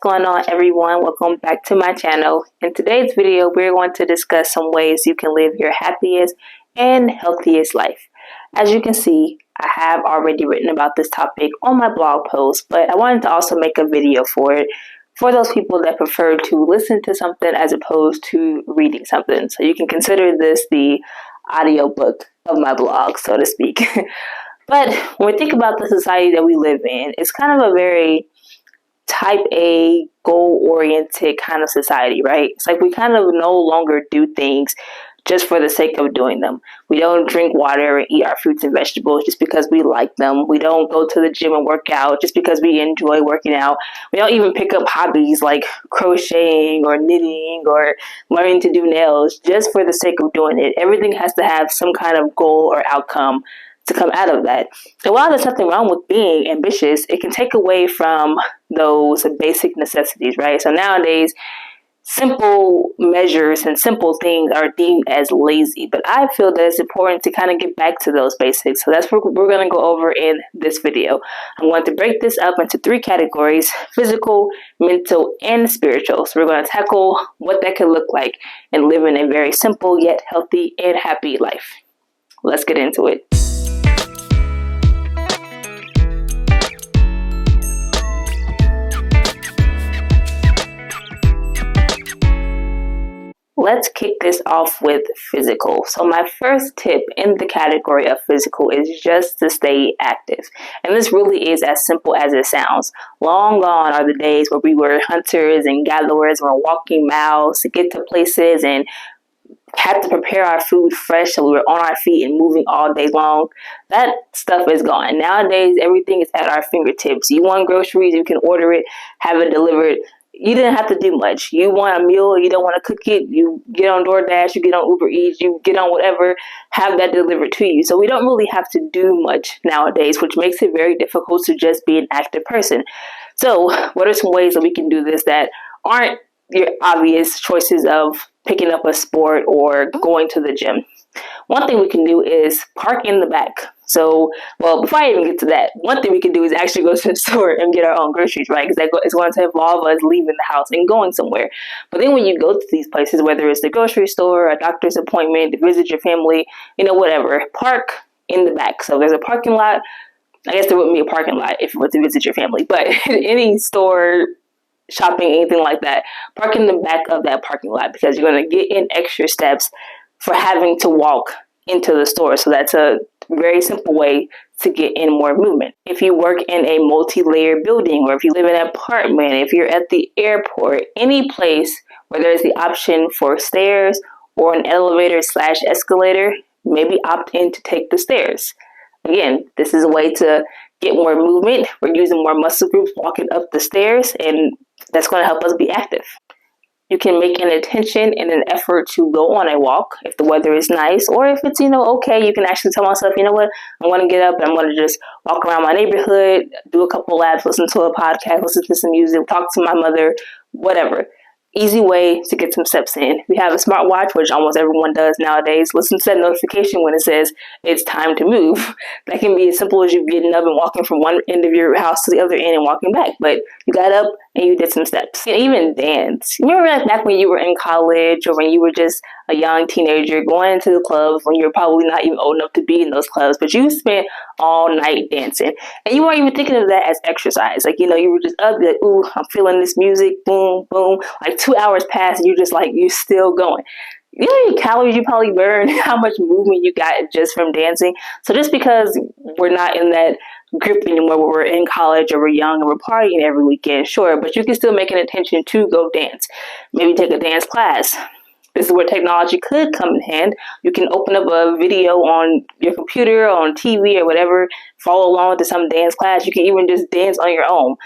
What's going on, everyone? Welcome back to my channel. In today's video, we're going to discuss some ways you can live your happiest and healthiest life. As you can see, I have already written about this topic on my blog post, but I wanted to also make a video for it for those people that prefer to listen to something as opposed to reading something. So you can consider this the audiobook of my blog, so to speak. But when we think about the society that we live in, it's kind of a very type A, goal-oriented kind of society, right? It's like we kind of no longer do things just for the sake of doing them. We don't drink water and eat our fruits and vegetables just because we like them. We don't go to the gym and work out just because we enjoy working out. We don't even pick up hobbies like crocheting or knitting or learning to do nails just for the sake of doing it. Everything has to have some kind of goal or outcome to come out of that. And while there's nothing wrong with being ambitious, it can take away from those basic necessities, right? So nowadays, simple measures and simple things are deemed as lazy, but I feel that it's important to kind of get back to those basics. So that's what we're going to go over in this video. I'm going to break this up into 3 categories: physical, mental, and spiritual. So we're going to tackle what that could look like in living a very simple yet healthy and happy life. Let's get into it. Let's kick this off with physical. So my first tip in the category of physical is just to stay active. And this really is as simple as it sounds. Long gone are the days where we were hunters and gatherers and were walking miles to get to places and had to prepare our food fresh so we were on our feet and moving all day long. That stuff is gone. Nowadays, everything is at our fingertips. You want groceries, you can order it, have it delivered. You didn't have to do much. You want a meal, you don't want to cook it, you get on DoorDash, you get on Uber Eats, you get on whatever, have that delivered to you. So we don't really have to do much nowadays, which makes it very difficult to just be an active person. So what are some ways that we can do this that aren't your obvious choices of picking up a sport or going to the gym? One thing we can do is park in the back. So, well, before I even get to that, one thing we can do is actually go to the store and get our own groceries, right? Because it's going to involve us leaving the house and going somewhere. But then when you go to these places, whether it's the grocery store, a doctor's appointment, to visit your family, whatever, park in the back. So there's a parking lot. I guess there wouldn't be a parking lot if it was to visit your family, but any store, shopping, anything like that, park in the back of that parking lot because you're going to get in extra steps for having to walk into the store. So that's a very simple way to get in more movement. If you work in a multi-layered building, or if you live in an apartment, if you're at the airport, any place where there's the option for stairs or an elevator/escalator, maybe opt in to take the stairs. Again, this is a way to get more movement. We're using more muscle groups walking up the stairs, and that's going to help us be active. You can make an intention and an effort to go on a walk if the weather is nice, or if it's, okay, you can actually tell myself, you know what, I'm going to get up and I'm going to just walk around my neighborhood, do a couple laps, listen to a podcast, listen to some music, talk to my mother, whatever. Easy way to get some steps in. We have a smartwatch, which almost everyone does nowadays. Listen to that notification when it says it's time to move. That can be as simple as you getting up and walking from one end of your house to the other end and walking back. But you got up and you did some steps. And even dance. You remember back when you were in college or when you were just a young teenager going into the clubs when you're probably not even old enough to be in those clubs, but you spent all night dancing. And you weren't even thinking of that as exercise. Like, you were just up, like, ooh, I'm feeling this music, boom, boom. Like 2 hours pass and you're just like, you're still going. You know how many calories you probably burned, how much movement you got just from dancing. So just because we're not in that grip anymore where we're in college or we're young and we're partying every weekend, sure, but you can still make an intention to go dance. Maybe take a dance class. This is where technology could come in hand. You can open up a video on your computer, on TV or whatever, follow along to some dance class. You can even just dance on your own.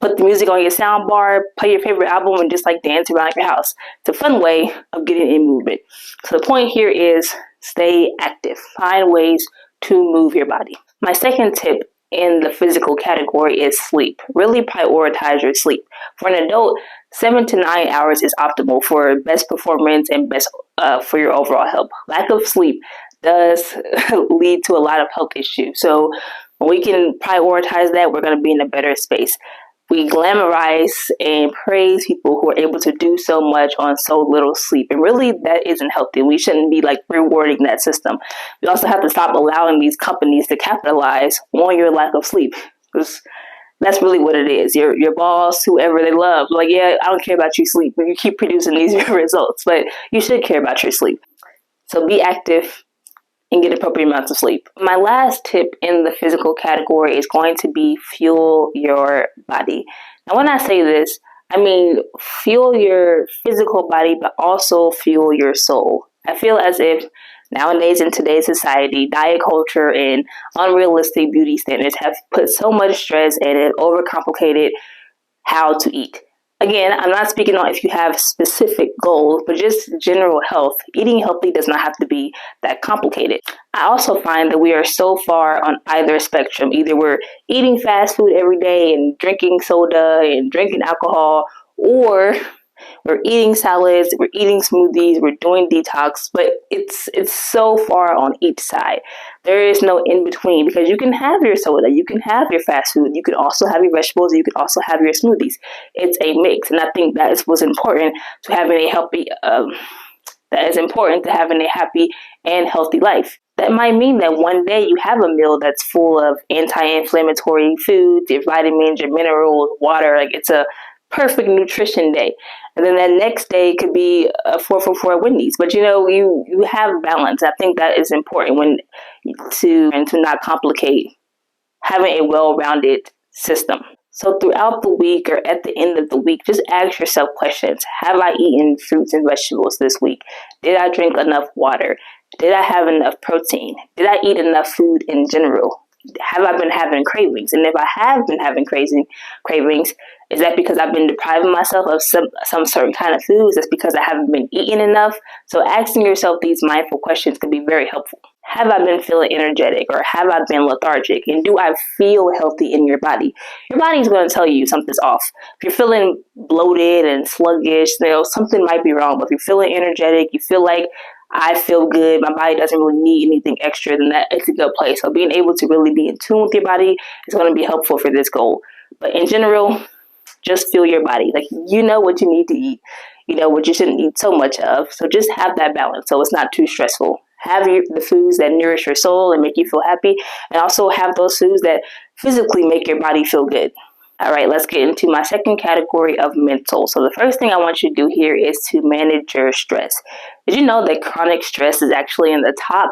Put the music on your sound bar, play your favorite album, and just dance around your house. It's a fun way of getting in movement. So the point here is stay active. Find ways to move your body. My second tip in the physical category is sleep. Really prioritize your sleep. For an adult, 7 to 9 hours is optimal for best performance and best for your overall health. Lack of sleep does lead to a lot of health issues. So when we can prioritize that, we're going to be in a better space. We glamorize and praise people who are able to do so much on so little sleep. And really, that isn't healthy. We shouldn't be like rewarding that system. We also have to stop allowing these companies to capitalize on your lack of sleep. Because that's really what it is. Your boss, whoever they love, like, yeah, I don't care about your sleep. You keep producing these results, but you should care about your sleep. So be active and get appropriate amounts of sleep. My last tip in the physical category is going to be fuel your body. Now, when I say this, I mean fuel your physical body, but also fuel your soul. I feel as if nowadays in today's society, diet culture and unrealistic beauty standards have put so much stress and it overcomplicated how to eat. Again, I'm not speaking on if you have specific goals, but just general health. Eating healthy does not have to be that complicated. I also find that we are so far on either spectrum. Either we're eating fast food every day and drinking soda and drinking alcohol, or we're eating salads, we're eating smoothies, we're doing detox, but it's so far on each side. There is no in between, because you can have your soda, you can have your fast food, you can also have your vegetables, you can also have your smoothies. It's a mix, and I think that is what's important to having a happy. That is important to having a happy and healthy life. That might mean that one day you have a meal that's full of anti-inflammatory foods, your vitamins, your minerals, water. Like, it's a perfect nutrition day. And then that next day could be a 4 for 4 Wendy's. But you have balance. I think that is important to not complicate having a well-rounded system. So throughout the week or at the end of the week, just ask yourself questions. Have I eaten fruits and vegetables this week? Did I drink enough water? Did I have enough protein? Did I eat enough food in general? Have I been having cravings? And if I have been having cravings, is that because I've been depriving myself of some certain kind of foods? That's because I haven't been eating enough? So asking yourself these mindful questions can be very helpful. Have I been feeling energetic, or have I been lethargic? And do I feel healthy in your body? Your body's going to tell you something's off. If you're feeling bloated and sluggish, something might be wrong. But if you're feeling energetic, you feel like, I feel good, my body doesn't really need anything extra, then that it's a good place. So being able to really be in tune with your body is going to be helpful for this goal. But in general, just feel your body. Like, you know what you need to eat. You know what you shouldn't eat so much of. So just have that balance so it's not too stressful. Have the foods that nourish your soul and make you feel happy, and also have those foods that physically make your body feel good. All right, let's get into my second category of mental. So the first thing I want you to do here is to manage your stress. Did you know that chronic stress is actually in the top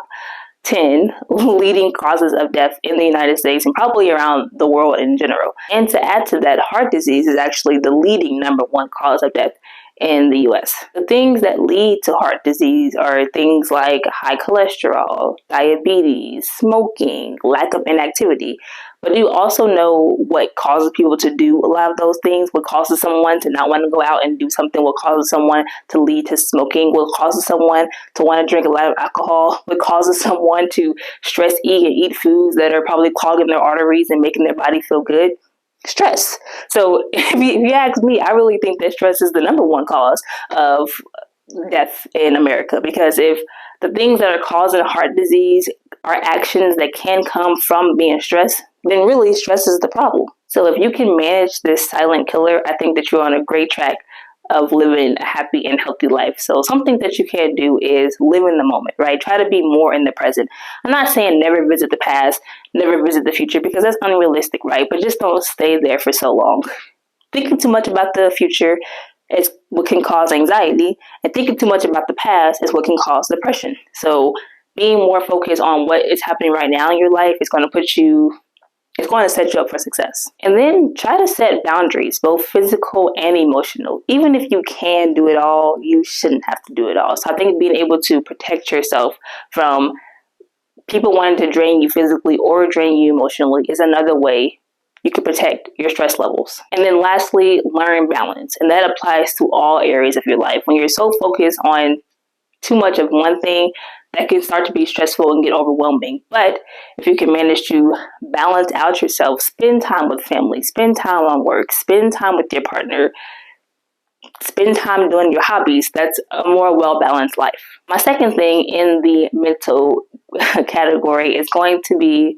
10 leading causes of death in the United States and probably around the world in general? And to add to that, heart disease is actually the leading number one cause of death in the US. The things that lead to heart disease are things like high cholesterol, diabetes, smoking, lack of inactivity. But do you also know what causes people to do a lot of those things? What causes someone to not want to go out and do something? What causes someone to lead to smoking? What causes someone to want to drink a lot of alcohol? What causes someone to stress eat and eat foods that are probably clogging their arteries and making their body feel good? Stress. So if you ask me, I really think that stress is the number one cause of death in America, because if the things that are causing heart disease are actions that can come from being stressed, then really stress is the problem. So if you can manage this silent killer, I think that you're on a great track of living a happy and healthy life. So something that you can do is live in the moment, right? Try to be more in the present. I'm not saying never visit the past, never visit the future, because that's unrealistic, right? But just don't stay there for so long. Thinking too much about the future is what can cause anxiety, and thinking too much about the past is what can cause depression. So being more focused on what is happening right now in your life is going to set you up for success. And then try to set boundaries, both physical and emotional. Even if you can do it all, you shouldn't have to do it all. So I think being able to protect yourself from people wanting to drain you physically or drain you emotionally is another way you can protect your stress levels. And then lastly, learn balance. And that applies to all areas of your life. When you're so focused on too much of one thing, that can start to be stressful and get overwhelming. But if you can manage to balance out yourself, spend time with family, spend time on work, spend time with your partner, spend time doing your hobbies, that's a more well-balanced life. My second thing in the mental category is going to be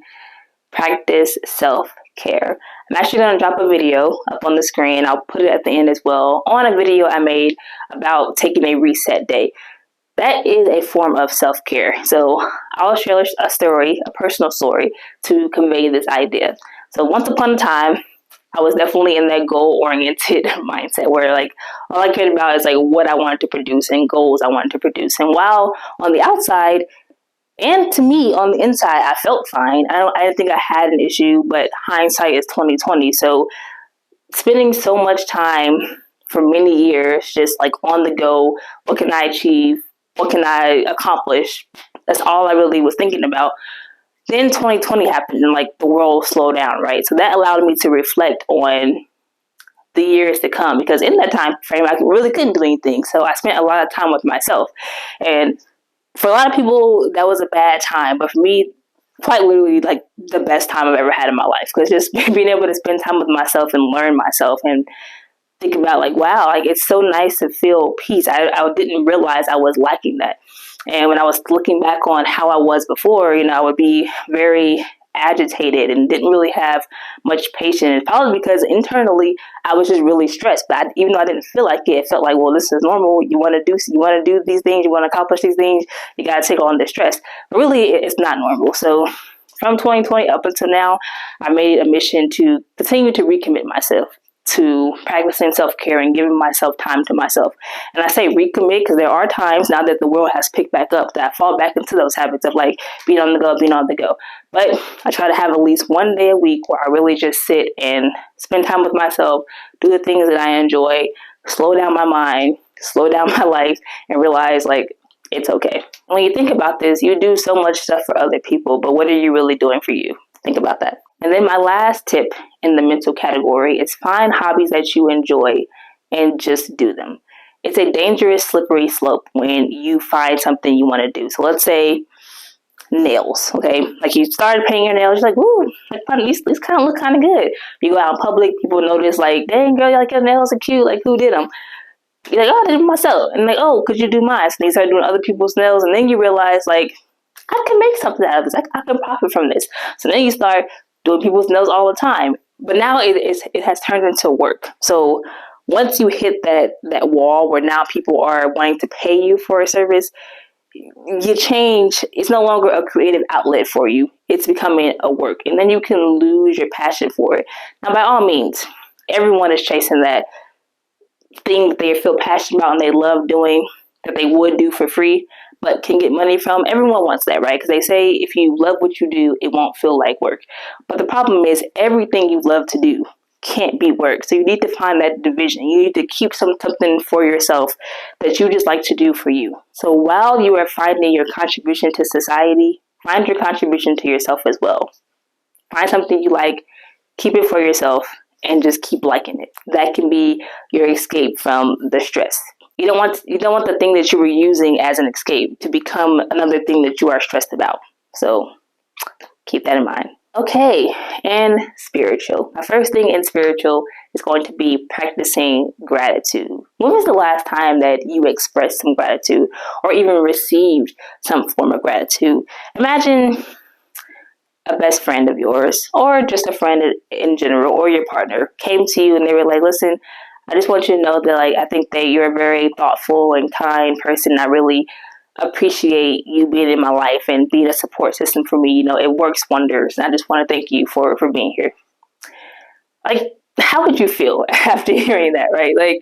practice self self-care. I'm actually going to drop a video up on the screen. I'll put it at the end as well on a video I made about taking a reset day. That is a form of self-care. So I'll share a story, a personal story, to convey this idea. So once upon a time, I was definitely in that goal-oriented mindset where like all I cared about is like what I wanted to produce and goals I wanted to produce. And while on the outside, and to me on the inside, I felt fine. I didn't think I had an issue, but hindsight is 2020. So spending so much time for many years just like on the go, what can I achieve? What can I accomplish? That's all I really was thinking about. Then 2020 happened and like the world slowed down, right? So that allowed me to reflect on the years to come, because in that time frame, I really couldn't do anything. So I spent a lot of time with myself. And for a lot of people, that was a bad time. But for me, quite literally like the best time I've ever had in my life. Because just being able to spend time with myself and learn myself and think about like, wow, like it's so nice to feel peace. I didn't realize I was lacking that. And when I was looking back on how I was before, I would be very agitated and didn't really have much patience. Probably because internally I was just really stressed. But even though I didn't feel like it felt like, well, this is normal. You want to do these things. You want to accomplish these things. You got to take on this stress. But really, it's not normal. So from 2020 up until now, I made a mission to continue to recommit myself to practicing self-care and giving myself time to myself. And I say recommit because there are times now that the world has picked back up that I fall back into those habits of like being on the go. But I try to have at least one day a week where I really just sit and spend time with myself, do the things that I enjoy, slow down my mind, slow down my life, and realize like it's okay. When you think about this, you do so much stuff for other people, but what are you really doing for you? Think about that. And then my last tip in the mental category is find hobbies that you enjoy and just do them. It's a dangerous, slippery slope when you find something you want to do. So let's say nails, okay? Like you started painting your nails, you're like, ooh, like these kind of look kind of good. You go out in public, people notice like, dang girl, like your nails are cute, like who did them? You're like, oh, I did them myself. And like, oh, could you do mine? So you start doing other people's nails, and then you realize like, I can make something out of this. I can profit from this. So then you start doing people's nails all the time. But now it has turned into work. So once you hit that wall where now people are wanting to pay you for a service, you change. It's no longer a creative outlet for you. It's becoming a work. And then you can lose your passion for it. Now, by all means, everyone is chasing that thing that they feel passionate about and they love doing, that they would do for free, but can get money from. Everyone wants that, right? Because they say if you love what you do, it won't feel like work. But the problem is everything you love to do can't be work. So you need to find that division. You need to keep something for yourself that you just like to do for you. So while you are finding your contribution to society, find your contribution to yourself as well. Find something you like, keep it for yourself, and just keep liking it. That can be your escape from the stress. You don't want the thing that you were using as an escape to become another thing that you are stressed about. So keep that in mind. Okay, and spiritual. My first thing in spiritual is going to be practicing gratitude. When was the last time that you expressed some gratitude or even received some form of gratitude? Imagine a best friend of yours or just a friend in general or your partner came to you and they were like, listen, I just want you to know that like I think that you're a very thoughtful and kind person. I really appreciate you being in my life and being a support system for me. It works wonders. And I just want to thank you for being here. Like, how would you feel after hearing that, right? Like,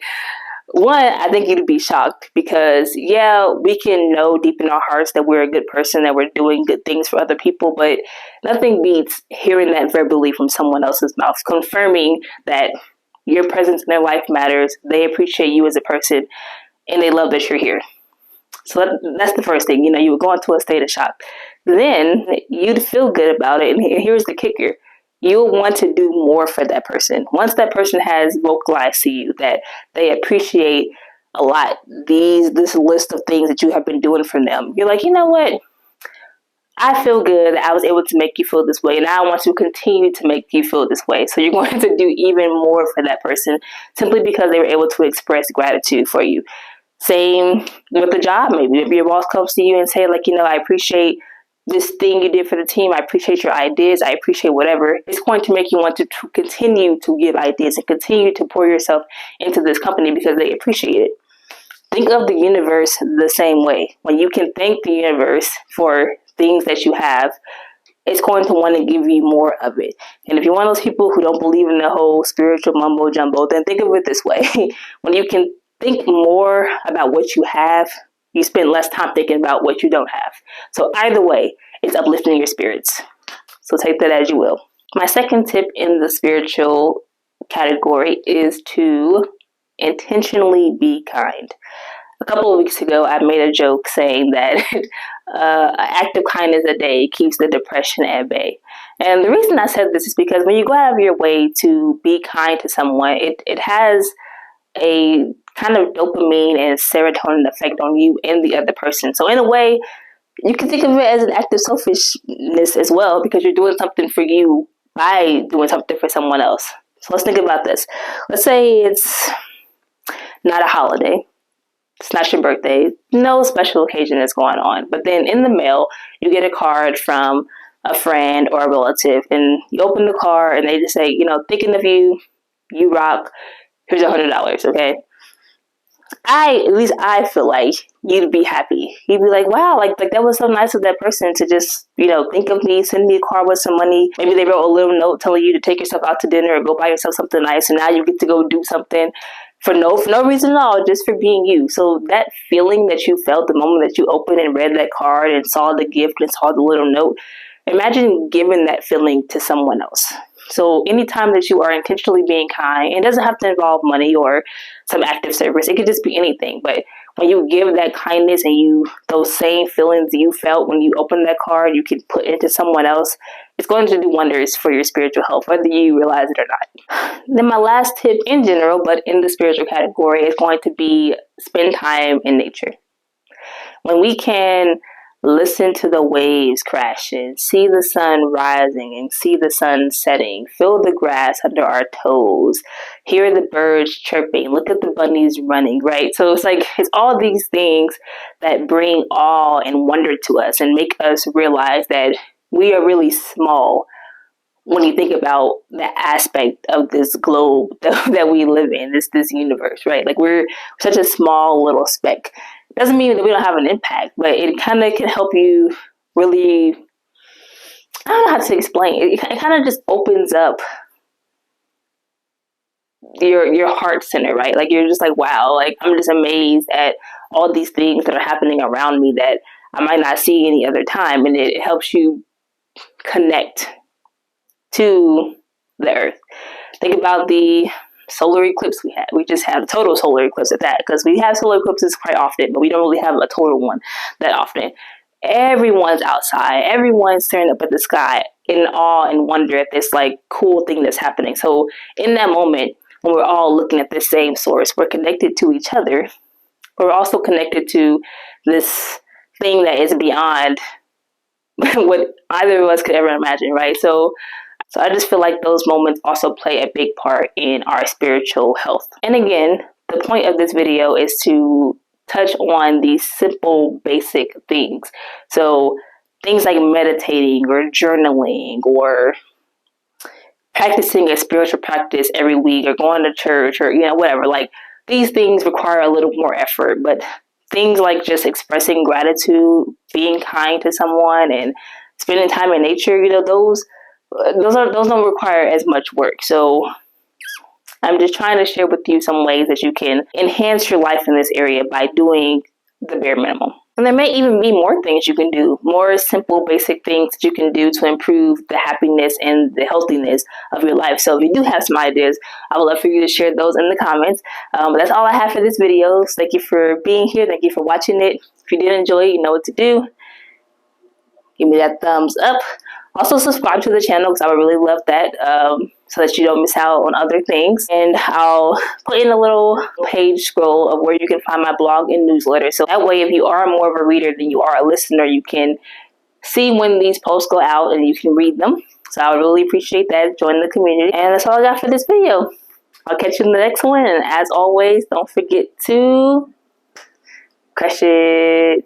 one, I think you'd be shocked because, yeah, we can know deep in our hearts that we're a good person, that we're doing good things for other people, but nothing beats hearing that verbally from someone else's mouth, confirming that your presence in their life matters, they appreciate you as a person, and they love that you're here. So that's the first thing. You would go into a state of shock. Then you'd feel good about it, and here's the kicker. You'll want to do more for that person. Once that person has vocalized to you that they appreciate a lot this list of things that you have been doing for them, you're like, you know what? I feel good that I was able to make you feel this way, and I want to continue to make you feel this way. So you're going to do even more for that person simply because they were able to express gratitude for you. Same with the job, maybe. Maybe your boss comes to you and say, like, I appreciate this thing you did for the team. I appreciate your ideas. I appreciate whatever. It's going to make you want to continue to give ideas and continue to pour yourself into this company because they appreciate it. Think of the universe the same way. When you can thank the universe for things that you have, it's going to want to give you more of it. And if you're one of those people who don't believe in the whole spiritual mumbo jumbo, then think of it this way. When you can think more about what you have, you spend less time thinking about what you don't have. So either way, it's uplifting your spirits. So take that as you will. My second tip in the spiritual category is to intentionally be kind. A couple of weeks ago, I made a joke saying that an act of kindness a day keeps the depression at bay. And the reason I said this is because when you go out of your way to be kind to someone, it has a kind of dopamine and serotonin effect on you and the other person. So in a way, you can think of it as an act of selfishness as well, because you're doing something for you by doing something for someone else. So let's think about this. Let's say it's not a holiday. It's not your birthday. No special occasion is going on. But then in the mail, you get a card from a friend or a relative, and you open the card and they just say, thinking of you, you rock, here's $100, okay? At least I feel like you'd be happy. You'd be like, wow, like that was so nice of that person to just, think of me, send me a card with some money. Maybe they wrote a little note telling you to take yourself out to dinner or go buy yourself something nice, and now you get to go do something for no reason at all, just for being you. So that feeling that you felt the moment that you opened and read that card and saw the gift and saw the little note, imagine giving that feeling to someone else. So anytime that you are intentionally being kind, it doesn't have to involve money or some active service. It could just be anything. But when you give that kindness and those same feelings you felt when you opened that card, you can put into someone else, it's going to do wonders for your spiritual health, whether you realize it or not. Then my last tip in general, but in the spiritual category, is going to be spend time in nature. When we can listen to the waves crashing, see the sun rising and see the sun setting, feel the grass under our toes, hear the birds chirping, look at the bunnies running, right? So it's all these things that bring awe and wonder to us and make us realize that we are really small when you think about the aspect of this globe that we live in, this universe, right? Like we're such a small little speck. Doesn't mean that we don't have an impact, but it kind of can help you really, I don't know how to explain it. It kind of just opens up your heart center, right? Like you're just like, wow, like I'm just amazed at all these things that are happening around me that I might not see any other time. And it helps you connect to the earth. Think about the solar eclipse we had. We just had a total solar eclipse at that, because we have solar eclipses quite often, but we don't really have a total one that often. Everyone's outside. Everyone's staring up at the sky in awe and wonder at this cool thing that's happening. So in that moment, when we're all looking at the same source, we're connected to each other. We're also connected to this thing that is beyond what either of us could ever imagine, right? So I just feel like those moments also play a big part in our spiritual health. And again, the point of this video is to touch on these simple, basic things. So things like meditating or journaling or practicing a spiritual practice every week or going to church or, whatever. Like these things require a little more effort, but things like just expressing gratitude, being kind to someone, and spending time in nature, those don't require as much work. So I'm just trying to share with you some ways that you can enhance your life in this area by doing the bare minimum. And there may even be more things you can do, more simple, basic things that you can do to improve the happiness and the healthiness of your life. So if you do have some ideas, I would love for you to share those in the comments. That's all I have for this video. So thank you for being here. Thank you for watching it. If you did enjoy it, you know what to do. Give me that thumbs up. Also subscribe to the channel, because I would really love that, so that you don't miss out on other things. And I'll put in a little page scroll of where you can find my blog and newsletter. So that way, if you are more of a reader than you are a listener, you can see when these posts go out and you can read them. So I would really appreciate that. Join the community. And that's all I got for this video. I'll catch you in the next one. And as always, don't forget to crush it.